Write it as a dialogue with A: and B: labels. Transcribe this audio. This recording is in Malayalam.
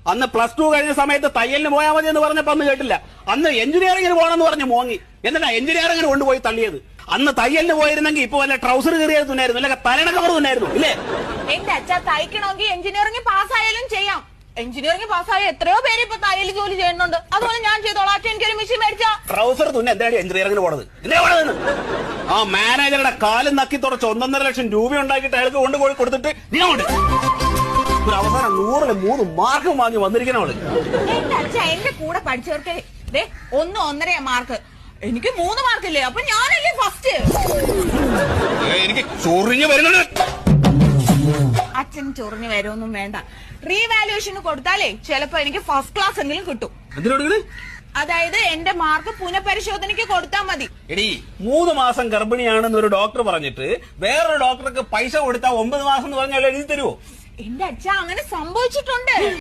A: അന്ന് +2 കഴിഞ്ഞ സമയത്ത് തയ്യലിന് പോയാൽ മതി എന്ന് പറഞ്ഞപ്പോ അന്ന് കേട്ടില്ല. അന്ന് എഞ്ചിനീയറിംഗിന് പോകണമെന്ന് പറഞ്ഞ് മോങ്ങി. എന്നിട്ടാ എഞ്ചിനീയറിംഗിന് കൊണ്ടുപോയി തള്ളിയത്. അന്ന് തയ്യലിന് പോയിരുന്നെങ്കിൽ ഇപ്പൊ വല്ല ട്രൗസർ കയറിയത് തുന്നായിരുന്നു, അല്ലെ തലണ കവർ തുന്നായിരുന്നു, ഇല്ലേ?
B: എന്റെ അച്ഛാ, തയ്ക്കണമെങ്കിൽ എഞ്ചിനീയറിംഗ് പാസ്സായാലും ചെയ്യാം. എഞ്ചിനീയറിംഗ് പാസ്സായ എത്രയോ പേര് ഇപ്പൊ തയ്യൽ ജോലി ചെയ്യുന്നുണ്ട്. അതുപോലെ ഞാൻ ചെയ്തോളാം. അച്ഛൻ എനിക്കൊരു മെഷീൻ മേടിച്ചാ.
A: ട്രൗസർ തുന്ന എന്താണ് എഞ്ചിനീയറിംഗിന് പോണത്? എന്തിനാ പോണതെന്ന് ആ മാനേജറുടെ കാലും നക്കി തുടച്ച് 1.5 ലക്ഷം രൂപ ഉണ്ടാക്കിയിട്ട് അയാൾക്ക് കൊണ്ടുപോയി കൊടുത്തിട്ട് നീങ്ങോട്ട് ഒരു അവസാനം 100-ല് 3 മാർക്ക് വാങ്ങി വന്നിരിക്കണവള്.
B: എന്റെ അച്ഛ, എന്റെ കൂടെ പഠിച്ചവർക്ക് 1-1.5 മാർക്ക്, എനിക്ക് 3 മാർക്കില്ലേ? അപ്പൊ ഞാനല്ലേ ഫസ്റ്റ്?
A: എനിക്ക് ചൊറിഞ്ഞു വരുന്നുണ്ട്.
B: അച്ഛൻ ചൊറിഞ്ഞു വരുമൊന്നും വേണ്ട. റീവാലുവേഷന് കൊടുത്താലേ ചിലപ്പോ എനിക്ക് ഫസ്റ്റ് ക്ലാസ് എങ്കിലും കിട്ടും.
A: എന്തിനോട്?
B: അതായത് എന്റെ മാർക്ക് പുനഃപരിശോധനയ്ക്ക് കൊടുത്താൽ മതി.
A: എടി 3 മാസം ഗർഭിണിയാണെന്ന് ഒരു ഡോക്ടർ പറഞ്ഞിട്ട് വേറൊരു ഡോക്ടർക്ക് പൈസ കൊടുത്താൽ 9 മാസം എന്ന് പറഞ്ഞാൽ എഴുതി തരുമോ?
B: എന്റെ അച്ഛ, അങ്ങനെ സംഭവിച്ചിട്ടുണ്ട്.